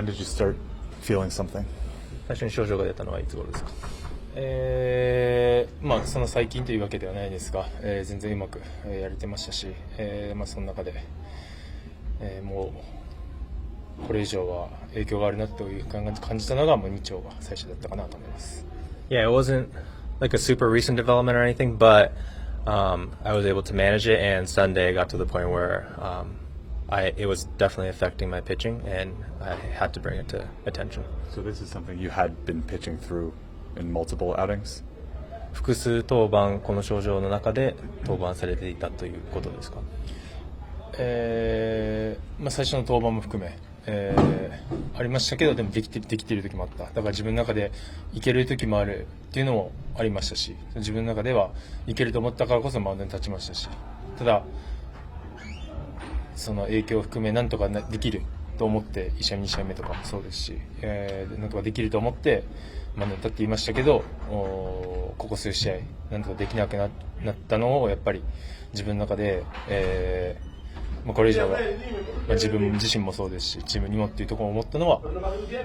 When did you start feeling something? 最初に症状が出たのはいつ頃ですか？その最近というわけではないですが、全然うまくやれてましたし、その中で、もうこれ以上は影響があるなという感じたのがもう日曜が最初だったかなと思います。Yeah, it wasn't like a super recent development or anything, but I was able to manage it, and Sunday got to the point where it was definitely affecting my pitching, and I had to bring it to attention. So this is something you had been pitching through in multiple outings? 複数登板、この症状の中で登板されていたということですか？最初の登板も含め、ありましたけど、でもできている時もあった。だから自分の中でいける時もあるっていうのもありましたし、自分の中ではいけると思ったからこそマウンドに立ちましたし、ただその影響を含めなんとかできると思って1試合2試合目とかもそうですし、なんとかできると思ってマウンドに立っていましたけど、ここ数試合なんとかできなくなったのをやっぱり自分の中で、これ以上は、自分自身もそうですしチームにもっていうところを思ったのは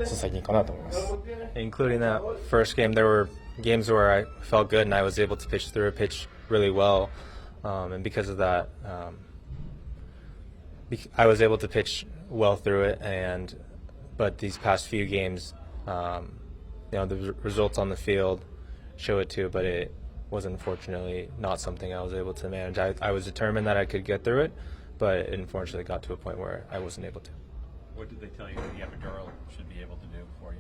最近かなと思います。Including that first game, there were games where I felt good and I was able to pitch through a pitch really well, and because of that, I was able to pitch well through it. But these past few games, the results on the field show it too. But it was unfortunately not something I was able to manage. I was determined that I could get through it, but it unfortunately got to a point where I wasn't able to. What did they tell you the epidural should be able to do for you?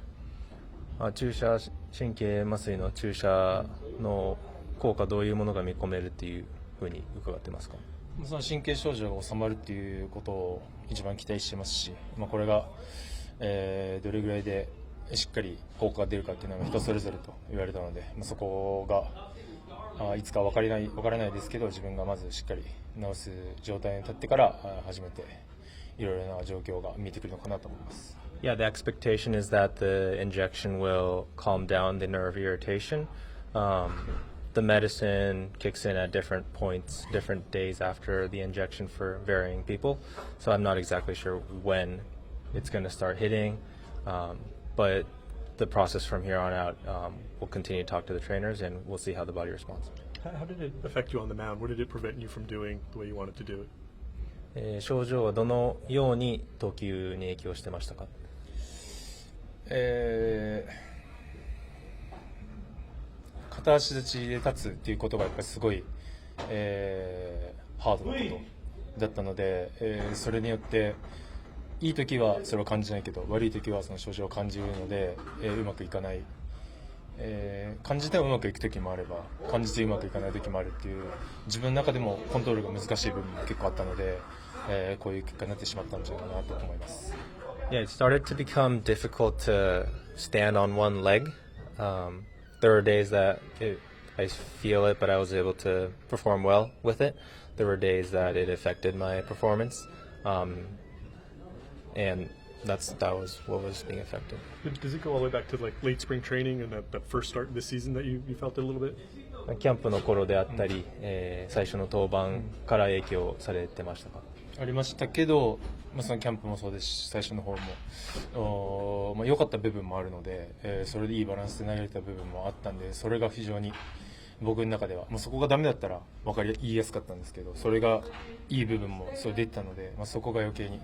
注射神経麻酔の注射の効果どういうものが見込めるっていうふうに伺ってますか？その神経症状が治まるっていうことを一番期待してますし、これが、どれぐらいでしっかり効果が出るかっていうのは人それぞれと言われたので、そこがいつか分からないですけど、自分がまずしっかり治す状態に立ってから初めていろいろな状況が見えてくるのかなと思います。Yeah, the expectation is that the injection will calm down the nerve irritation. The medicine kicks in at different points, different days after the injection for varying people. So I'm not exactly sure when it's going to start hitting, but the process from here on out, we'll continue to talk to the trainers and we'll see how the body responds. How did it affect you on the mound? What did it prevent you from doing the way you wanted to do it? 症状はどのように投球に影響してましたか？片足立ちで立つっていうことがやっぱりすごい、ハードなことだったので、それによっていい時はそれを感じないけど悪い時はその症状を感じるので、うまくいかない、感じてもうまくいく時もあれば感じてうまくいかない時もあるっていう自分の中でもコントロールが難しい部分も結構あったので、こういう結果になってしまったんじゃないかなと思います。Yeah, it started to become difficult to stand on one leg. There were days that I feel it, but I was able to perform well with it. There were days that it affected my performance, and that was what was being affected. Does it go all the way back to like late spring training and that first start this season that you felt it a little bit? キャンプの頃であったり、最初の登板から影響されてましたか？ありましたけど、そのキャンプもそうですし最初の方も良かった部分もあるので、それでいいバランスで投げれた部分もあったんで、それが非常に僕の中ではそこがダメだったら言いやすかったんですけど、それがいい部分もそう出てたので、そこが余計に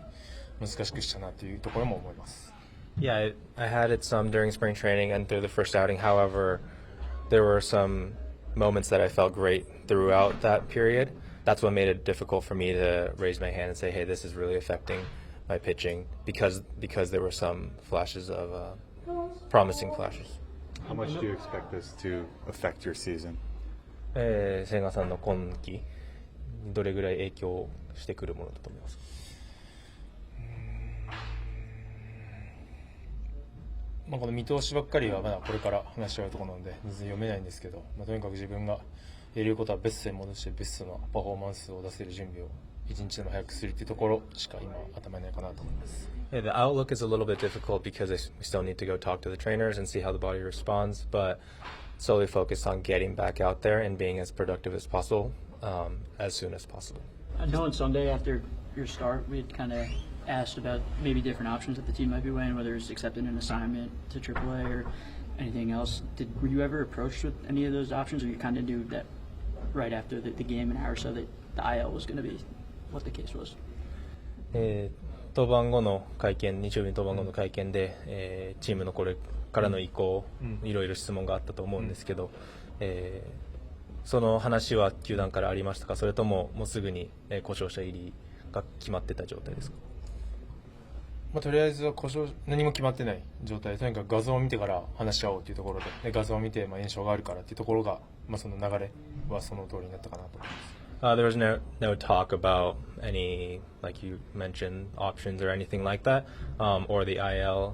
難しくしたなというところも思います。Yeah, I had it some during spring training and through the first outing. However, there were some moments that I felt great throughout that period. That's what made it difficult for me to raise my hand and say, hey, this is really affecting my pitching because there were some flashes of promising flashes. How much do you expect this to affect your season? 千賀さんの今季どれぐらい影響してくるものだと思いますか？この見通しばっかりはまだこれから話し合うところなので全然読めないんですけど、とにかく自分がやれることはベストに戻してベストなパフォーマンスを出せる準備を一日でも早くするというところしか今頭にないかなと思います。Yeah, the outlook is a little bit difficult because we still need to go talk to the trainers and see how the body responds, but solely focused on getting back out there and being as productive as possible as soon as possible. I know on Sunday after your start, we had kind of asked about maybe different options that the team might be weighing, whether it's accepting an assignment to AAA or anything else. Were you ever approached with any of those options, or you kind of knew that right after the game, an hour or so, that the IL was going to be what the case was? 登板後の会見、日曜日に登板後の会見で、チームのこれからの意向、いろいろ質問があったと思うんですけど、その話は球団からありましたか、それとももうすぐに故障者入りが決まってた状態ですか？とりあえずは何も決まってない状態で、とにかく画像を見てから話し合おうというところで、画像を見て炎症があるからというところが、その流れはその通りになったかなと思います。There was no talk about any, like you mentioned, options or anything like that, or the IL.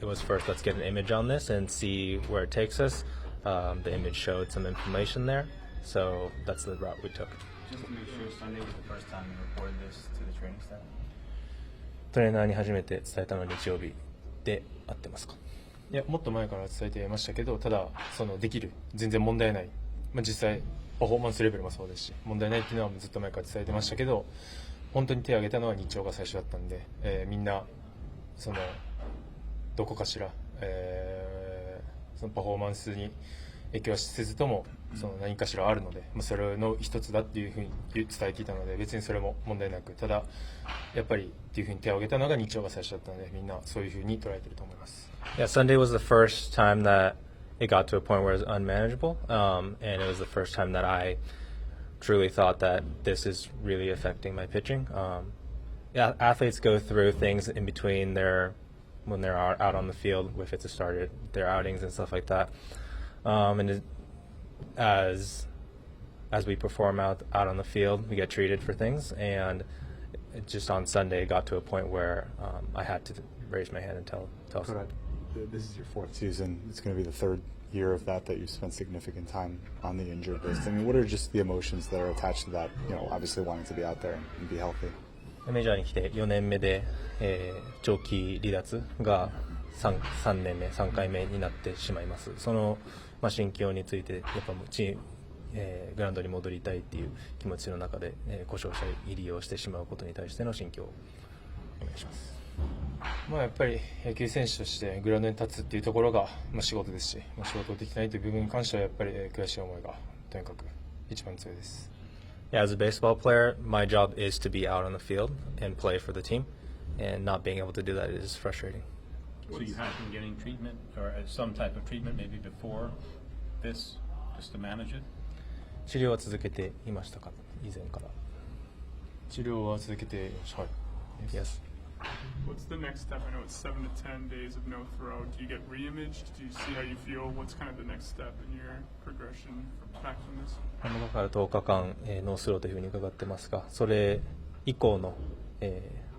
It was first, let's get an image on this and see where it takes us. The image showed some information there, so that's the route we took. Just to make sure Sunday was the first time you reported this to the training staff? トレーナーに初めて伝えたのは日曜日で合ってますか？いや、もっと前から伝えていましたけど、ただできる、全然問題ない、実際パフォーマンスレベルもそうですし、問題ないっていうのはずっと前から伝えてましたけど、本当に手を挙げたのは日曜が最初だったんで、みんなどこかしら、そのパフォーマンスに影響はせずとも何かしらあるので、それの一つだっていうふうに伝えていたので、別にそれも問題なく、ただやっぱりっていうふうに手を挙げたのが日曜が最初だったので、みんなそういうふうに捉えていると思います。Yeah, Sunday was the first time that it got to a point where it was unmanageable, and it was the first time that I truly thought that this is really affecting my pitching. Yeah, athletes go through things in between when they're out on the field, if it's their outings and stuff like that. And as we perform out on the field, we get treated for things, and it just on Sunday it got to a point where I had to raise my hand and tell someone. This is your fourth season. It's going to be the third year of that you've spent significant time on the injured list. I mean, what are just the emotions that are attached to that? Obviously wanting to be out there and be healthy. メジャーに来て4年目で、長期離脱が 3年目、3回目になってしまいます。その、心境についてやっぱグラウンドに戻りたいっていう気持ちの中で、故障者入りをしてしまうことに対しての心境をお願いします。やっぱり野球選手としてグラウンドに立つっていうところが、仕事ですし、仕事をできないという部分に関してはやっぱり悔しい思いがとにかく一番強いです。Yeah, as a baseball player, my job is to be out on the field and play for the team, and not being able to do that is frustrating. So you have been getting treatment or some type of treatment maybe before this, just to manage it? 治療は続けていましたか、以前から？治療は続けていました。はい。Yes. What's the next step? I know it's 7 to 10 days of no throw. Do you get re-imaged? Do you see how you feel? What's kind of the next step in your progression back from this? 7日から10日間、ノースローというふうに伺ってますが、それ以降の、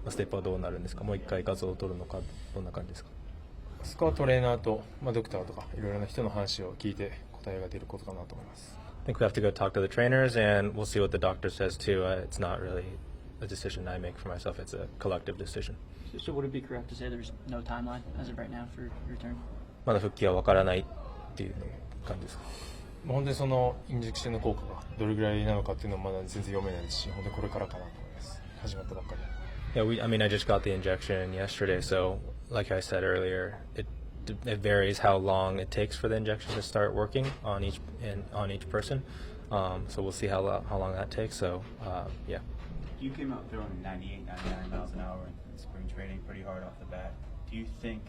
ステップはどうなるんですか？もう一回画像を撮るのか、どんな感じですか？そこはトレーナーと、ドクターとかいろいろな人の話を聞いて答えが出ることかなと思います。I think we have to go talk to the trainers, and we'll see what the doctor says too. It's not really a decision I make for myself. It's a collective decision. So would it be correct to say there's no timeline as of right now for return? まだ復帰は分からないっていう感じですか？本当にそのインジェクションの効果がどれぐらいなのかっていうのはまだ全然読めないですし、本当にこれからかなと思います。始まったばっかり。Yeah, I mean, I just got the injection yesterday, so like I said earlier, it varies how long it takes for the injection to start working on each person. So we'll see how long that takes. So yeah. You came out throwing 98, 99 miles an hour in spring training pretty hard off the bat. Do you think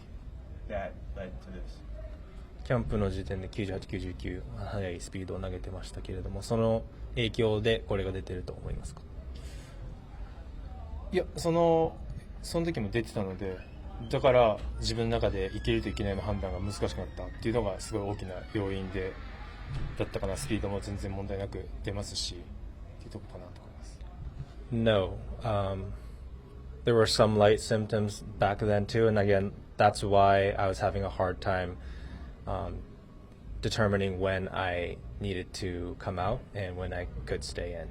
that led to this? キャンプの時点で98、99速いスピードを投げてましたけれども、その影響でこれが出てると思いますか？いや、その時も出てたので、だから自分の中でいけるといけないの判断が難しくなったっていうのがすごい大きな要因でだったかな。スピードも全然問題なく出ますしっていうところかなと思います。No, there were some light symptoms back then too, and again, that's why I was having a hard time determining when I needed to come out and when I could stay in.